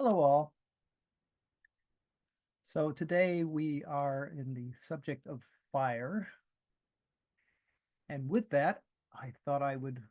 Hello, all. So today we are in the subject of fire. And with that, I thought I would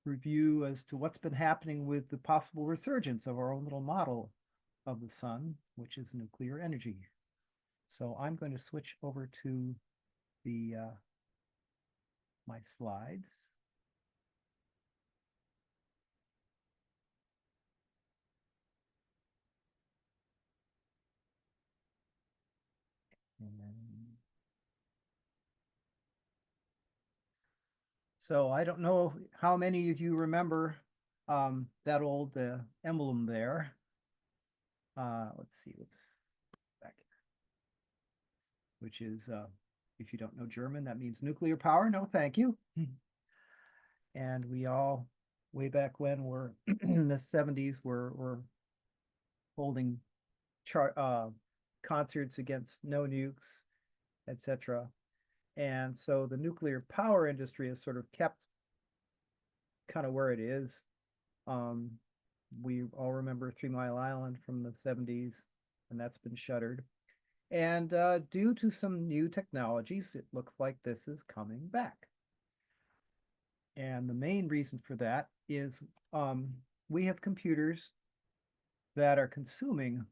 review as to what's been happening with the possible resurgence of our own little model of the sun, which is nuclear energy. So I'm going to switch over to the my slides. And so I don't know how many of you remember that old emblem there. Let's see, what's back, which is, if you don't know German, that means nuclear power. No, thank you. And we all, way back when, were in the 70s, were holding concerts against no nukes, etc. And so the nuclear power industry has sort of kept kind of where it is. Um, we all remember 3 Mile Island from the 70s, and that's been shuttered. And due to some new technologies, it looks like this is coming back. And the main reason for that is um, we have computers that are consuming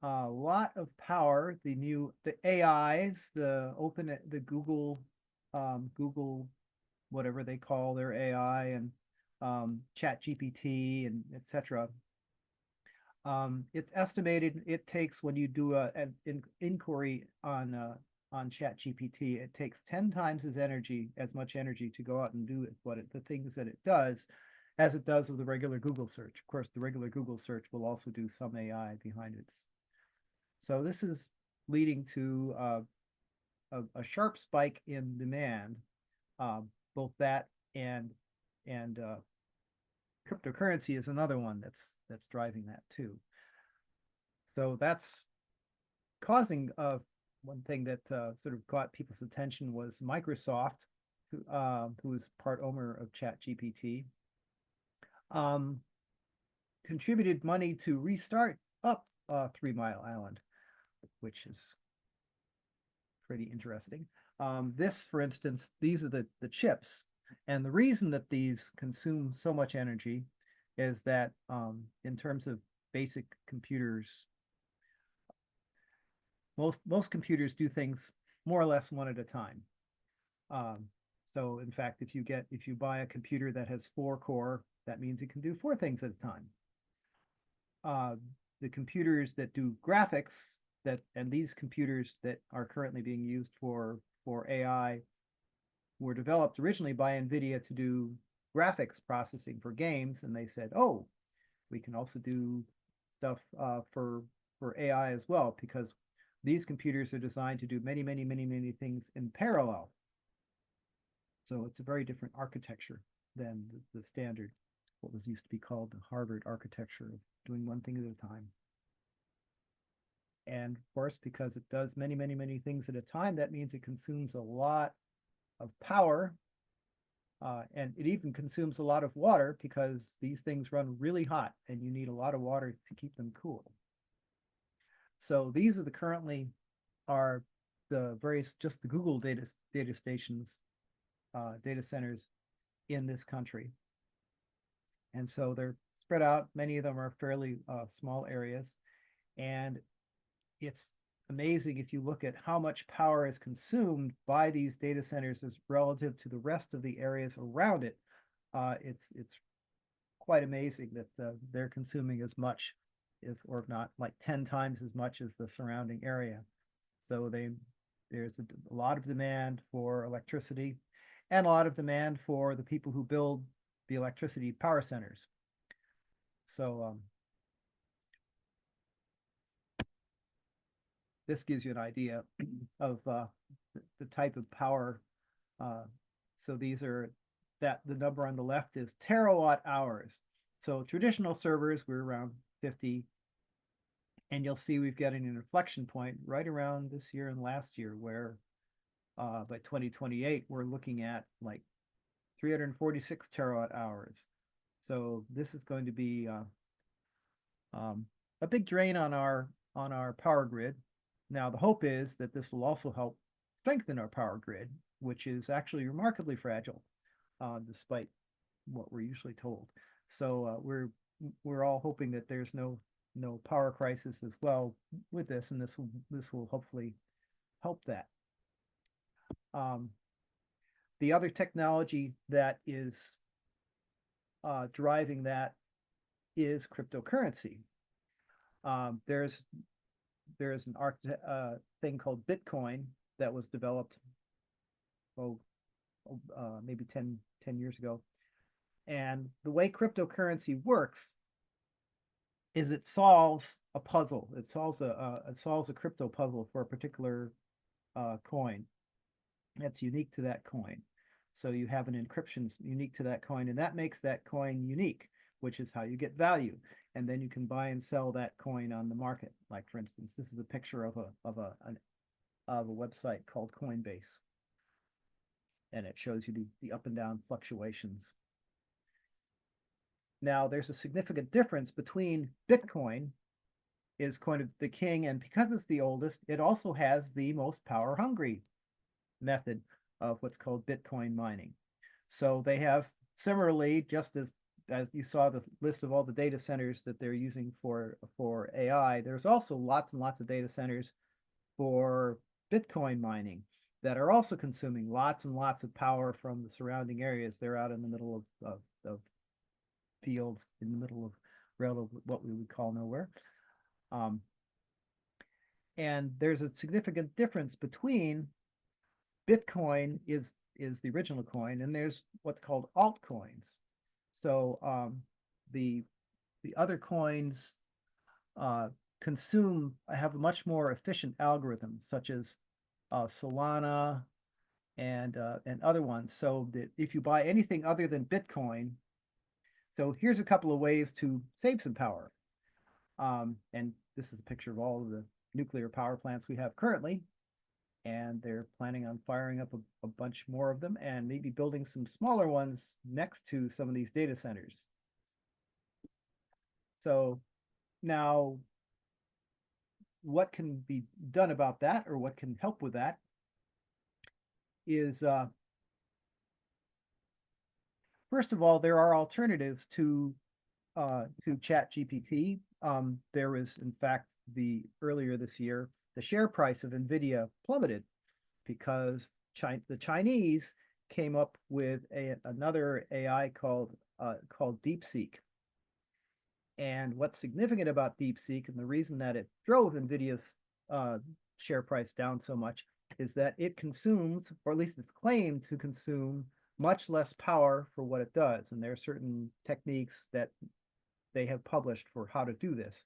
a lot of power. The AIs, the Google, whatever they call their AI, and Chat GPT and etc. It's estimated it takes, when you do an inquiry on Chat GPT, it takes 10 times as much energy to go out and do the things that it does, as it does with the regular Google search. Of course, the regular Google search will also do some AI behind it. So this is leading to a sharp spike in demand, both that and cryptocurrency is another one that's driving that too. So that's causing one thing that sort of caught people's attention was Microsoft, who is part owner of ChatGPT, um, contributed money to restart up 3 Mile Island, which is pretty interesting. This, for instance, these are the chips. And the reason that these consume so much energy is that in terms of basic computers, most computers do things more or less one at a time. Um, so in fact, if you buy a computer that has 4 core, that means it can do 4 things at a time. Uh, the computers that do graphics and these computers that are currently being used for AI were developed originally by NVIDIA to do graphics processing for games, and they said, "Oh, we can also do stuff for AI as well," because these computers are designed to do many things in parallel. So it's a very different architecture than the standard, what was used to be called the Harvard architecture of doing one thing at a time. And of course, because it does many things at a time, that means it consumes a lot of power, and it even consumes a lot of water because these things run really hot and you need a lot of water to keep them cool. So these are currently are the various, just the Google data stations, data centers in this country. And so they're spread out. Many of them are fairly small areas. And it's amazing if you look at how much power is consumed by these data centers as relative to the rest of the areas around it. It's quite amazing that they're consuming as much, if not like 10 times as much as the surrounding area. So there's a lot of demand for electricity and a lot of demand for the people who build the electricity power centers. So this gives you an idea of the type of power. Uh, so these are that the number on the left is terawatt hours. So traditional servers were around 50, and you'll see we've got an inflection point right around this year and last year where by 2028 we're looking at like 346 terawatt hours. So this is going to be a big drain on our power grid. Now, the hope is that this will also help strengthen our power grid, which is actually remarkably fragile, despite what we're usually told. So we're all hoping that there's no power crisis as well with this, and this will hopefully help that. Um, the other technology that is driving that is cryptocurrency. There's an thing called Bitcoin that was developed, oh, maybe 10 years ago. And the way cryptocurrency works is it solves a puzzle. It solves a crypto puzzle for a particular coin that's unique to that coin. So you have an encryption unique to that coin, and that makes that coin unique, which is how you get value. And then you can buy and sell that coin on the market. Like for instance, this is a picture of a website called Coinbase, and it shows you the up and down fluctuations. Now, there's a significant difference between Bitcoin is kind of the king, and because it's the oldest, it also has the most power hungry method of what's called Bitcoin mining. So they have similarly, just as you saw the list of all the data centers that they're using for AI, there's also lots and lots of data centers for Bitcoin mining that are also consuming lots and lots of power from the surrounding areas. They're out in the middle of fields in the middle of relative what we would call nowhere. Um, and there's a significant difference between Bitcoin is the original coin, and there's what's called altcoins. So the the other coins uh, have a much more efficient algorithms, such as Solana and other ones. So that if you buy anything other than Bitcoin, so here's a couple of ways to save some power. And this is a picture of all of the nuclear power plants we have currently, and they're planning on firing up a bunch more of them and maybe building some smaller ones next to some of these data centers. So now, what can be done about that, or what can help with that, is first of all, there are alternatives to Chat GPT. There is, in fact, earlier this year, the share price of NVIDIA plummeted because the Chinese came up with another AI called DeepSeek. And what's significant about DeepSeek, and the reason that it drove NVIDIA's share price down so much, is that it consumes, or at least it's claimed to consume, much less power for what it does. And there are certain techniques that they have published for how to do this.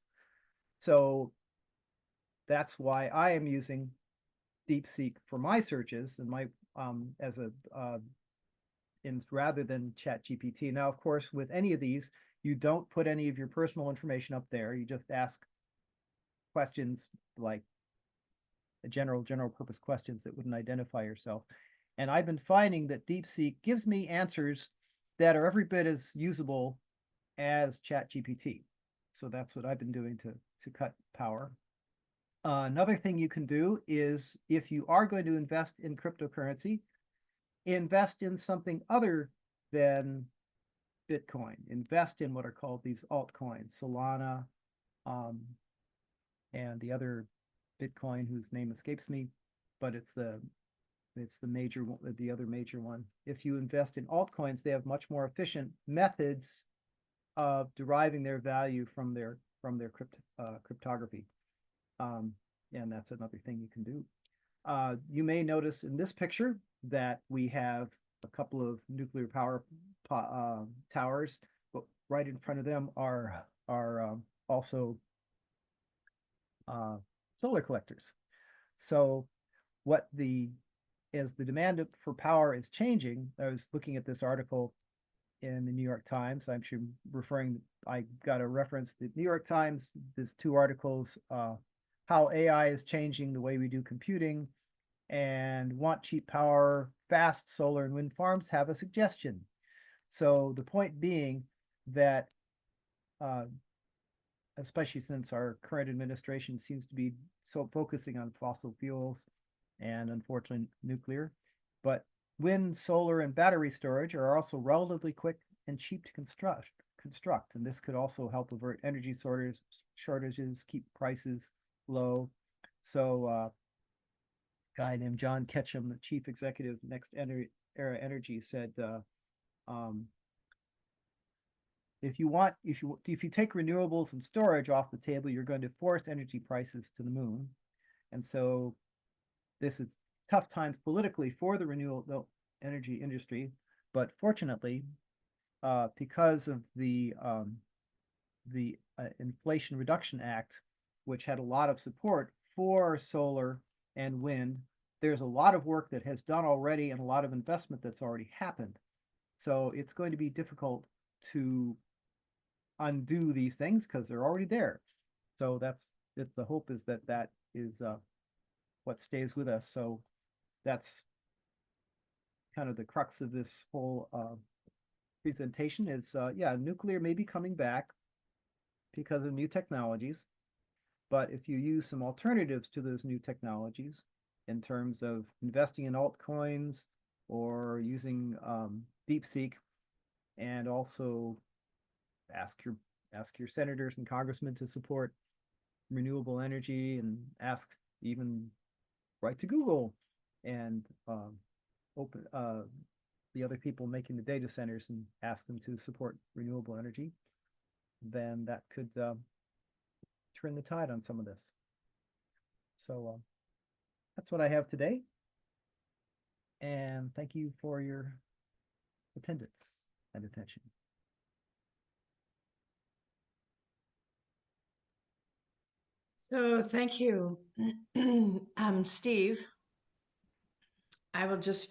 So that's why I am using DeepSeek for my searches and my as a rather than ChatGPT. Now, of course, with any of these, you don't put any of your personal information up there. You just ask questions like general purpose questions that wouldn't identify yourself. And I've been finding that DeepSeek gives me answers that are every bit as usable as ChatGPT. So that's what I've been doing to cut power. Another thing you can do is, if you are going to invest in cryptocurrency, invest in something other than Bitcoin. Invest in what are called these altcoins, Solana, um, and the other Bitcoin whose name escapes me, but it's the other major one. If you invest in altcoins, they have much more efficient methods of deriving their value from their cryptography. And that's another thing you can do. You may notice in this picture that we have a couple of nuclear power towers, but right in front of them are also solar collectors. So what the as the demand for power is changing, I was looking at this article in the New York Times. I'm sure I got a reference to the New York Times. There's two articles, how AI is changing the way we do computing, and want cheap power, fast solar and wind farms have a suggestion. So the point being that especially since our current administration seems to be so focusing on fossil fuels and unfortunately nuclear. But wind, solar, and battery storage are also relatively quick and cheap to construct, and this could also help avert energy shortages, keep prices low. So, a guy named John Ketchum, the chief executive of Next Era Energy, said, um, if you take renewables and storage off the table, you're going to force energy prices to the moon. And so this is tough times politically for the renewable energy industry, but fortunately, because of the Inflation Reduction Act, which had a lot of support for solar and wind, there's a lot of work that has done already and a lot of investment that's already happened. So it's going to be difficult to undo these things because they're already there. So that's the hope is that that is what stays with us. So that's kind of the crux of this whole presentation is yeah, nuclear may be coming back because of new technologies, but if you use some alternatives to those new technologies in terms of investing in altcoins or using DeepSeek, and also ask your ask your senators and congressmen to support renewable energy, and ask even write to Google and open the other people making the data centers and ask them to support renewable energy, then that could turn the tide on some of this. So that's what I have today. And thank you for your attendance and attention. So thank you, Steve. I will just